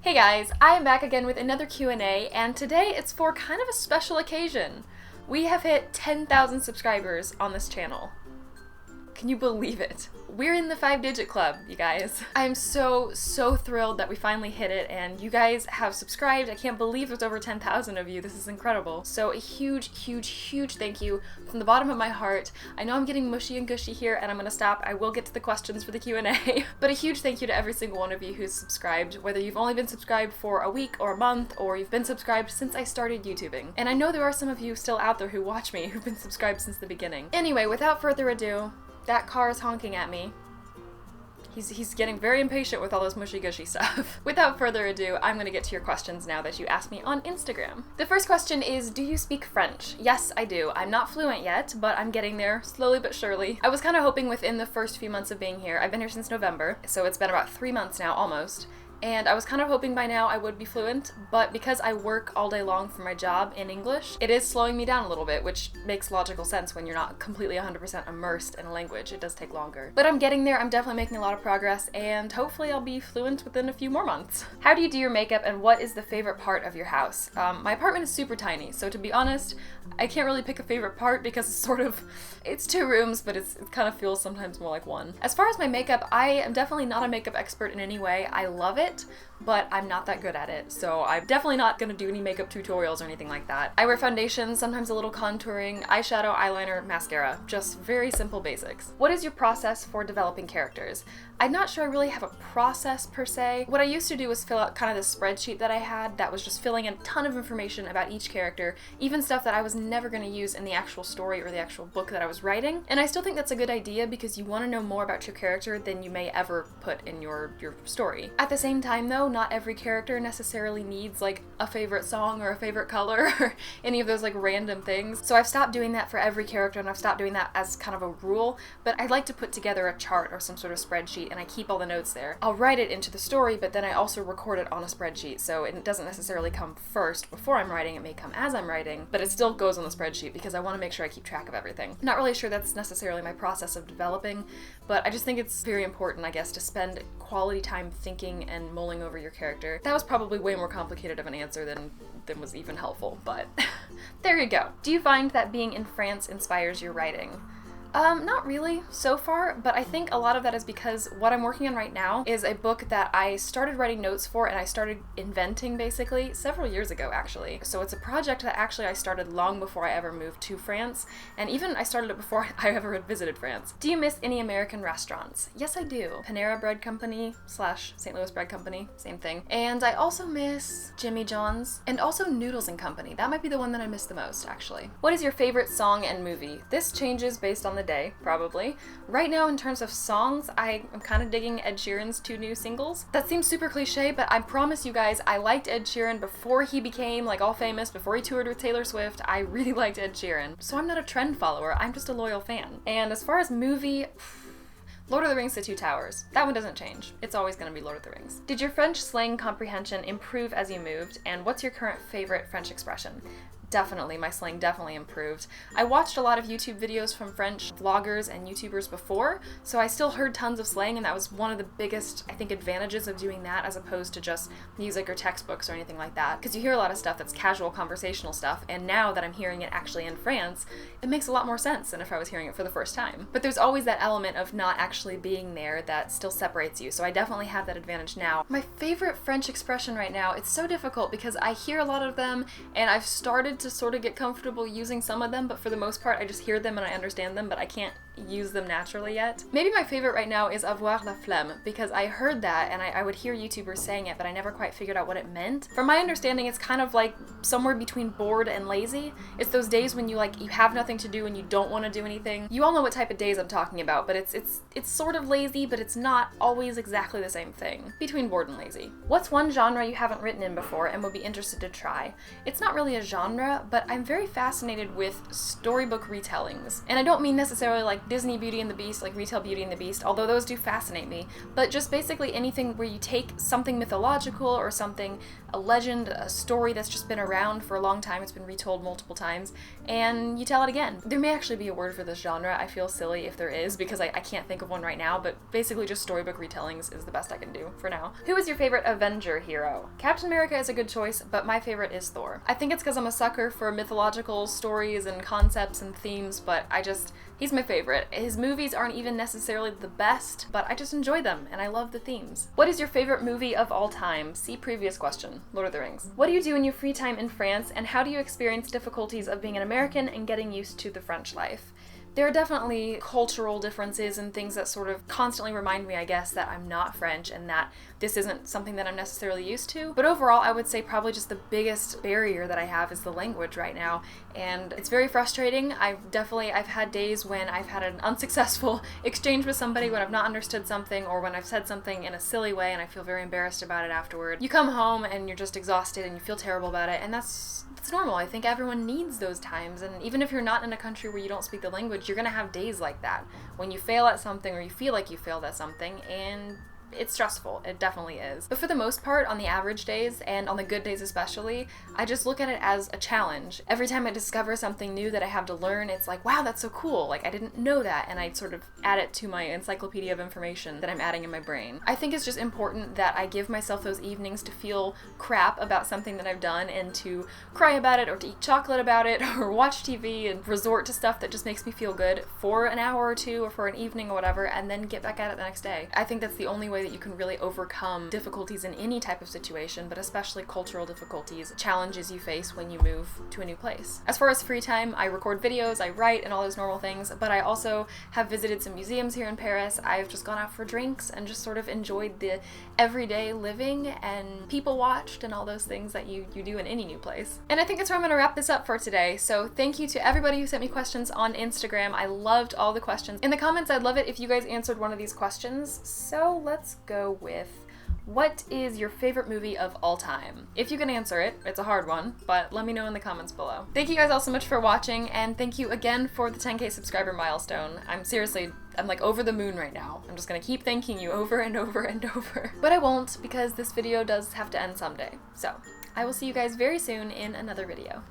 Hey guys, I am back again with another Q&A, and today it's for kind of a special occasion. We have hit 10,000 subscribers on this channel. Can you believe it? We're in the 5-digit club, you guys. I'm so thrilled that we finally hit it, and you guys have subscribed. I can't believe there's over 10,000 of you. This is incredible. So a huge thank you from the bottom of my heart. I know I'm getting mushy and gushy here, and I'm gonna stop. I will get to the questions for the Q&A. But a huge thank you to every single one of you who's subscribed, whether you've only been subscribed for a week or a month, or you've been subscribed since I started YouTubing. And I know there are some of you still out there who watch me who've been subscribed since the beginning. Anyway, without further ado, that car is honking at me. He's getting very impatient with all this mushy-gushy stuff. Without further ado, I'm gonna get to your questions now that you asked me on Instagram. The first question is, do you speak French? Yes, I do. I'm not fluent yet, but I'm getting there, slowly but surely. I was kind of hoping within the first few months of being here. I've been here since November, so it's been about 3 months now, almost. And I was kind of hoping by now I would be fluent, but because I work all day long for my job in English, it is slowing me down a little bit, which makes logical sense when you're not completely 100% immersed in a language. It does take longer. But I'm getting there, I'm definitely making a lot of progress, and hopefully I'll be fluent within a few more months. How do you do your makeup, and what is the favorite part of your house? My apartment is super tiny, so to be honest, I can't really pick a favorite part because it's 2 rooms, but it kind of feels sometimes more like 1. As far as my makeup, I am definitely not a makeup expert in any way. I love it, but I'm not that good at it, so I'm definitely not gonna do any makeup tutorials or anything like that. I wear foundation, sometimes a little contouring, eyeshadow, eyeliner, mascara, just very simple basics. What is your process for developing characters? I'm not sure I really have a process per se. What I used to do was fill out kind of this spreadsheet that I had that was just filling in a ton of information about each character, even stuff that I was never going to use in the actual story or the actual book that I was writing. And I still think that's a good idea because you want to know more about your character than you may ever put in your story. At the same time though, not every character necessarily needs like a favorite song or a favorite color or any of those like random things. So I've stopped doing that for every character, and I've stopped doing that as kind of a rule, but I like to put together a chart or some sort of spreadsheet, and I keep all the notes there. I'll write it into the story, but then I also record it on a spreadsheet, so it doesn't necessarily come first before I'm writing. It may come as I'm writing, but it still goes on the spreadsheet because I want to make sure I keep track of everything. I'm not really sure that's necessarily my process of developing, but I just think it's very important, I guess, to spend quality time thinking and mulling over your character. That was probably way more complicated of an answer than was even helpful, but there you go. Do you find that being in France inspires your writing? Not really so far, but I think a lot of that is because what I'm working on right now is a book that I started writing notes for and I started inventing basically several years ago actually. So it's a project that actually I started long before I ever moved to France, and even I started it before I ever had visited France. Do you miss any American restaurants? Yes, I do. Panera Bread Company / St. Louis Bread Company, same thing. And I also miss Jimmy John's and also Noodles and Company. That might be the one that I miss the most actually. What is your favorite song and movie? This changes based on the day, probably. Right now, in terms of songs, I am kind of digging Ed Sheeran's 2 new singles. That seems super cliche, but I promise you guys, I liked Ed Sheeran before he became like all famous, before he toured with Taylor Swift. I really liked Ed Sheeran. So I'm not a trend follower, I'm just a loyal fan. And as far as movie, Lord of the Rings: The Two Towers. That one doesn't change. It's always gonna be Lord of the Rings. Did your French slang comprehension improve as you moved? And what's your current favorite French expression? Definitely, my slang definitely improved. I watched a lot of YouTube videos from French vloggers and YouTubers before, so I still heard tons of slang, and that was one of the biggest, I think, advantages of doing that as opposed to just music or textbooks or anything like that. Because you hear a lot of stuff that's casual conversational stuff, and now that I'm hearing it actually in France, it makes a lot more sense than if I was hearing it for the first time. But there's always that element of not actually being there that still separates you, so I definitely have that advantage now. My favorite French expression right now, it's so difficult because I hear a lot of them, and I've started to sort of get comfortable using some of them, but for the most part I just hear them and I understand them, but I can't use them naturally yet. Maybe my favorite right now is avoir la flemme, because I heard that and I would hear YouTubers saying it, but I never quite figured out what it meant. From my understanding, it's kind of like somewhere between bored and lazy. It's those days when you have nothing to do and you don't want to do anything. You all know what type of days I'm talking about, but it's sort of lazy, but it's not always exactly the same thing. Between bored and lazy. What's one genre you haven't written in before and would be interested to try? It's not really a genre, but I'm very fascinated with storybook retellings. And I don't mean necessarily like Disney Beauty and the Beast, like retail Beauty and the Beast, although those do fascinate me, but just basically anything where you take something mythological or something, a legend, a story that's just been around for a long time, it's been retold multiple times, and you tell it again. There may actually be a word for this genre. I feel silly if there is, because I can't think of one right now, but basically just storybook retellings is the best I can do for now. Who is your favorite Avenger hero? Captain America is a good choice, but my favorite is Thor. I think it's because I'm a sucker for mythological stories and concepts and themes, but he's my favorite. His movies aren't even necessarily the best, but I just enjoy them, and I love the themes. What is your favorite movie of all time? See previous question, Lord of the Rings. What do you do in your free time in France, and how do you experience difficulties of being an American and getting used to the French life? There are definitely cultural differences and things that sort of constantly remind me, I guess, that I'm not French and that this isn't something that I'm necessarily used to. But overall, I would say probably just the biggest barrier that I have is the language right now. And it's very frustrating. I've had days when I've had an unsuccessful exchange with somebody, when I've not understood something, or when I've said something in a silly way and I feel very embarrassed about it afterward. You come home and you're just exhausted and you feel terrible about it, and that's normal. I think everyone needs those times, and even if you're not in a country where you don't speak the language, you're gonna have days like that when you fail at something or you feel like you failed at something, and it's stressful. It definitely is. But for the most part, on the average days, and on the good days especially, I just look at it as a challenge. Every time I discover something new that I have to learn, it's like, wow, that's so cool. Like, I didn't know that, and I sort of add it to my encyclopedia of information that I'm adding in my brain. I think it's just important that I give myself those evenings to feel crap about something that I've done and to cry about it or to eat chocolate about it or watch TV and resort to stuff that just makes me feel good for an hour or two or for an evening or whatever, and then get back at it the next day. I think that's the only way that you can really overcome difficulties in any type of situation, but especially cultural difficulties, challenges you face when you move to a new place. As far as free time, I record videos, I write, and all those normal things, but I also have visited some museums here in Paris. I've just gone out for drinks and just sort of enjoyed the everyday living and people watched and all those things that you do in any new place. And I think that's where I'm going to wrap this up for today. So thank you to everybody who sent me questions on Instagram. I loved all the questions. In the comments, I'd love it if you guys answered one of these questions. So let's go with, what is your favorite movie of all time? If you can answer it, it's a hard one, but let me know in the comments below. Thank you guys all so much for watching, and thank you again for the 10K subscriber milestone. I'm like over the moon right now. I'm just gonna keep thanking you over and over and over. But I won't, because this video does have to end someday. So I will see you guys very soon in another video.